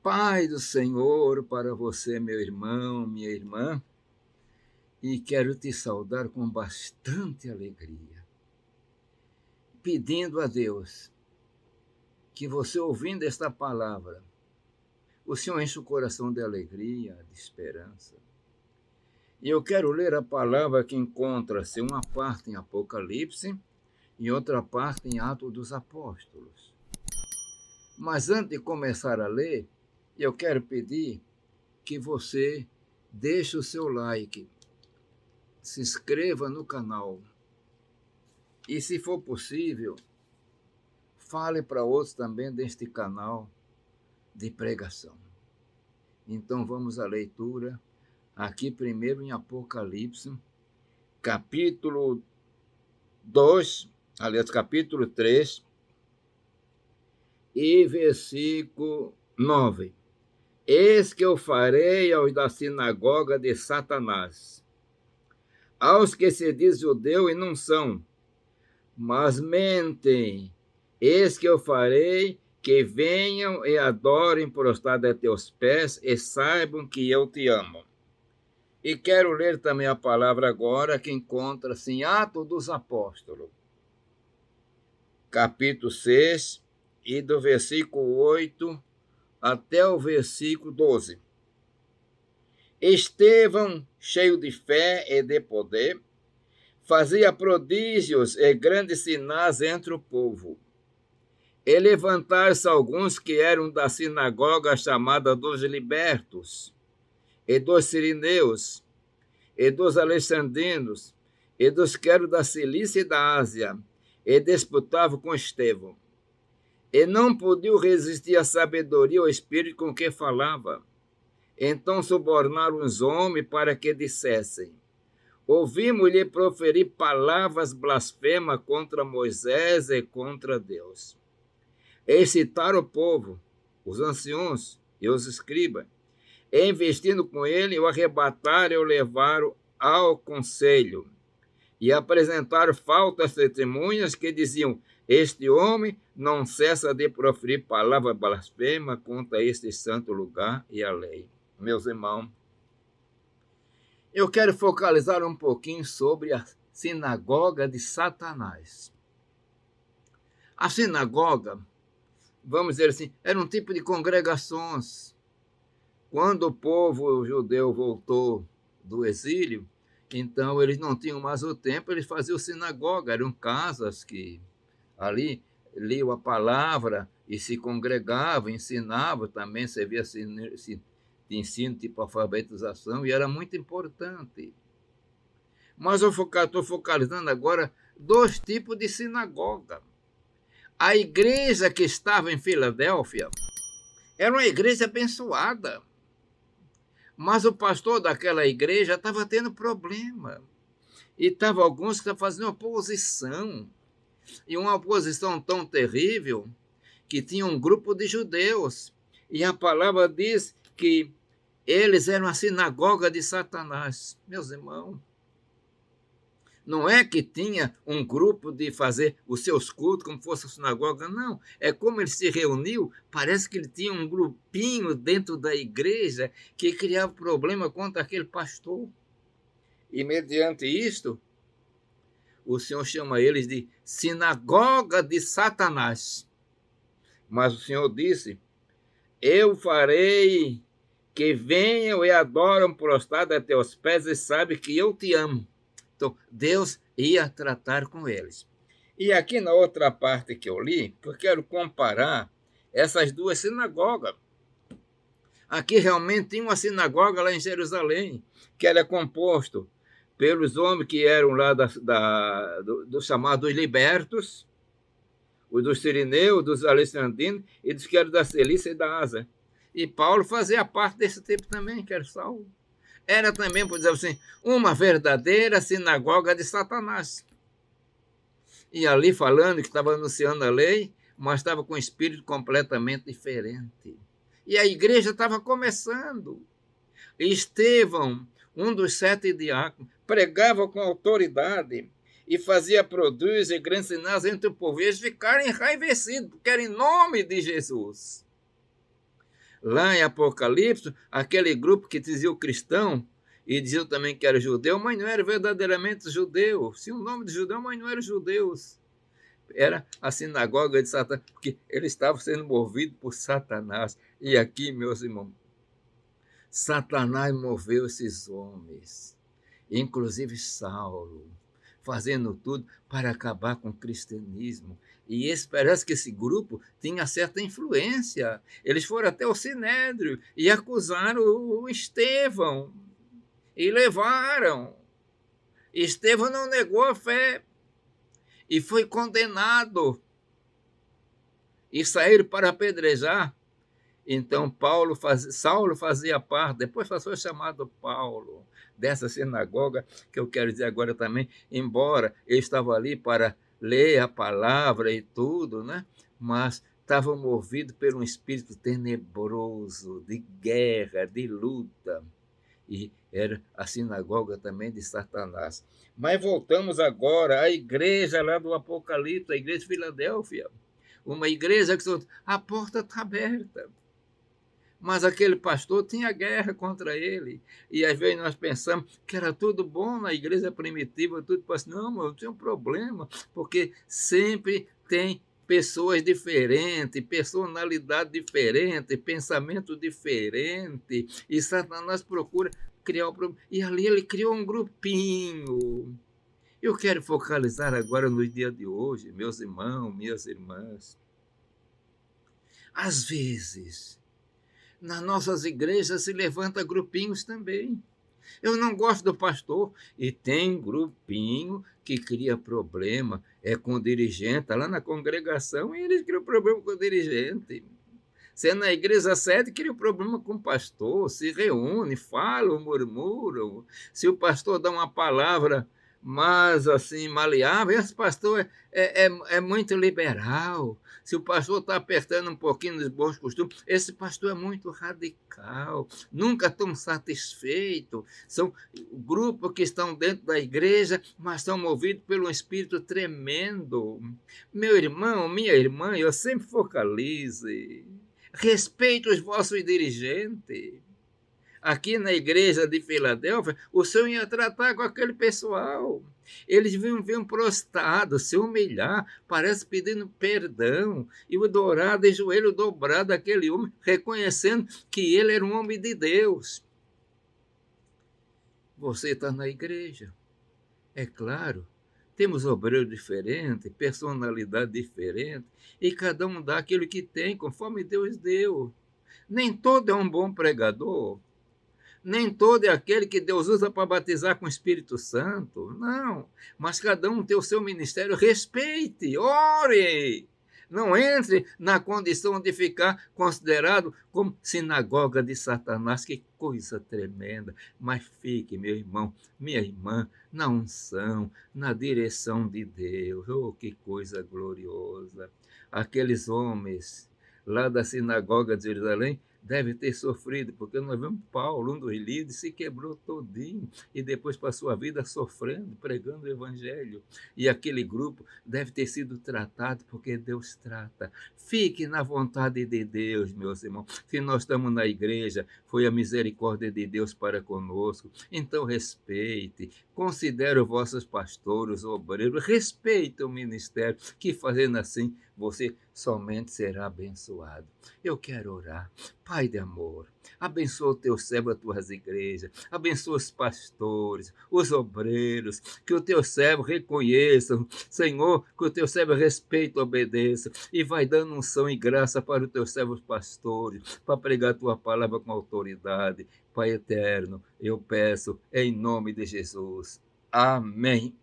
Paz do Senhor para você, meu irmão, minha irmã, e quero te saudar com bastante alegria, pedindo a Deus que você, ouvindo esta palavra, o Senhor enche o coração de alegria, de esperança. E eu quero ler a palavra que encontra-se uma parte em Apocalipse e outra parte em Atos dos Apóstolos. Mas antes de começar a ler, eu quero pedir que você deixe o seu like, se inscreva no canal e, se for possível, fale para outros também deste canal de pregação. Então vamos à leitura, aqui primeiro em Apocalipse, capítulo 2, aliás, capítulo 3 e versículo 9. Eis que eu farei aos da sinagoga de Satanás, aos que se diz judeu e não são, mas mentem. Eis que eu farei que venham e adorem prostrado a teus pés e saibam que eu te amo. E quero ler também a palavra agora que encontra-se em Atos dos Apóstolos, capítulo 6, e do versículo 8 até o versículo 12. Estevão, cheio de fé e de poder, fazia prodígios e grandes sinais entre o povo. E levantaram-se alguns que eram da sinagoga chamada dos libertos, e dos sirineus, e dos alexandrinos, e dos que eram da Cilícia e da Ásia, e disputavam com Estevão. E não podiam resistir à sabedoria e ao espírito com que falava. Então subornaram os homens para que dissessem: ouvimos-lhe proferir palavras blasfemas contra Moisés e contra Deus. Excitaram o povo, os anciãos e os escribas, e investindo com ele, o arrebataram e o levaram ao conselho. E apresentaram falsas testemunhas que diziam: este homem não cessa de proferir palavra blasfema contra este santo lugar e a lei. Meus irmãos, eu quero focalizar um pouquinho sobre a sinagoga de Satanás. A sinagoga, vamos dizer assim, era um tipo de congregações. Quando o povo judeu voltou do exílio, então eles não tinham mais o templo, eles faziam sinagoga, eram casas que ali liam a palavra e se congregavam, ensinavam, também servia de ensino, tipo alfabetização, e era muito importante. Mas eu estou focalizando agora dois tipos de sinagoga. A igreja que estava em Filadélfia era uma igreja abençoada, mas o pastor daquela igreja estava tendo problema. E estavam alguns que estavam fazendo oposição. E uma oposição tão terrível que tinha um grupo de judeus. E a palavra diz que eles eram a sinagoga de Satanás. Meus irmãos, não é que tinha um grupo de fazer os seus cultos como fosse a sinagoga, não. É como ele se reuniu, parece que ele tinha um grupinho dentro da igreja que criava problema contra aquele pastor. E mediante isto, o Senhor chama eles de sinagoga de Satanás. Mas o Senhor disse: eu farei que venham e adoram prostrado a teus pés e sabem que eu te amo. Então, Deus ia tratar com eles. E aqui na outra parte que eu li, eu quero comparar essas duas sinagogas. Aqui realmente tinha uma sinagoga lá em Jerusalém, que era composto pelos homens que eram lá do chamados libertos, os dos sirineus, dos alexandrinos e dos que eram da Cilícia e da Ásia. E Paulo fazia parte desse tipo também, que era Saulo. Era também, por dizer assim, uma verdadeira sinagoga de Satanás. E ali falando que estava anunciando a lei, mas estava com um espírito completamente diferente. E a igreja estava começando. Estevão, um dos 7 diáconos, pregava com autoridade e fazia prodígios e grandes sinais entre o povo. E eles ficaram enraivecidos, porque era em nome de Jesus. Lá em Apocalipse, aquele grupo que dizia o cristão, e diziam também que era judeu, mas não era verdadeiramente judeu. Tinha o nome de judeu, mas não eram judeus. Era a sinagoga de Satanás, porque eles estavam sendo movidos por Satanás. E aqui, meus irmãos, Satanás moveu esses homens, inclusive Saulo, fazendo tudo para acabar com o cristianismo. E parece que esse grupo tinha certa influência. Eles foram até o Sinédrio e acusaram o Estevão. E levaram. Estevão não negou a fé e foi condenado. E saíram para apedrejar. Então Saulo fazia parte, depois foi chamado Paulo, dessa sinagoga, que eu quero dizer agora também, embora ele estava ali para ler a palavra e tudo, né? Mas estava movido por um espírito tenebroso, de guerra, de luta. E era a sinagoga também de Satanás. Mas voltamos agora à igreja lá do Apocalipse, a igreja de Filadélfia. Uma igreja que a porta está aberta. Mas aquele pastor tinha guerra contra ele. E às vezes nós pensamos que era tudo bom na igreja primitiva, tudo assim. Não, mas eu tenho um problema, porque sempre tem pessoas diferentes, personalidade diferente, pensamento diferente. E Satanás procura criar um problema. E ali ele criou um grupinho. Eu quero focalizar agora no dia de hoje, meus irmãos, minhas irmãs. Às vezes, nas nossas igrejas se levanta grupinhos também. Eu não gosto do pastor. E tem grupinho que cria problema. É com o dirigente, está lá na congregação e eles criam problema com o dirigente. Se é na igreja sede, cria problema com o pastor. Se reúne, falam, murmuram. Se o pastor dá uma palavra mais assim, maleável, esse pastor é muito liberal. Se o pastor está apertando um pouquinho nos bons costumes, esse pastor é muito radical, nunca tão satisfeito. São grupos que estão dentro da igreja, mas são movidos por um espírito tremendo. Meu irmão, minha irmã, eu sempre focalize. Respeite os vossos dirigentes. Aqui na igreja de Filadélfia, o Senhor ia tratar com aquele pessoal. Eles vinham prostrados, se humilhar, parece pedindo perdão. E o dourado e joelho dobrado daquele homem, reconhecendo que ele era um homem de Deus. Você está na igreja. É claro, temos obreiros diferentes, personalidade diferente, e cada um dá aquilo que tem, conforme Deus deu. Nem todo é um bom pregador. Nem todo é aquele que Deus usa para batizar com o Espírito Santo. Não. Mas cada um tem o seu ministério. Respeite, ore. Não entre na condição de ficar considerado como sinagoga de Satanás. Que coisa tremenda. Mas fique, meu irmão, minha irmã, na unção, na direção de Deus. Oh, que coisa gloriosa. Aqueles homens lá da sinagoga de Jerusalém deve ter sofrido, porque nós vemos Paulo, um dos líderes, se quebrou todinho e depois passou a vida sofrendo, pregando o evangelho. E aquele grupo deve ter sido tratado, porque Deus trata. Fique na vontade de Deus, meus irmãos. Se nós estamos na igreja, foi a misericórdia de Deus para conosco. Então respeite, considere os vossos pastores, obreiros, respeite o ministério, que fazendo assim, você somente será abençoado. Eu quero orar. Pai de amor, abençoa o teu servo, as tuas igrejas, abençoa os pastores, os obreiros, que o teu servo reconheça, Senhor, que o teu servo respeite e obedeça, e vai dando unção e graça para os teus servos pastores, para pregar a tua palavra com autoridade. Pai eterno, eu peço em nome de Jesus. Amém.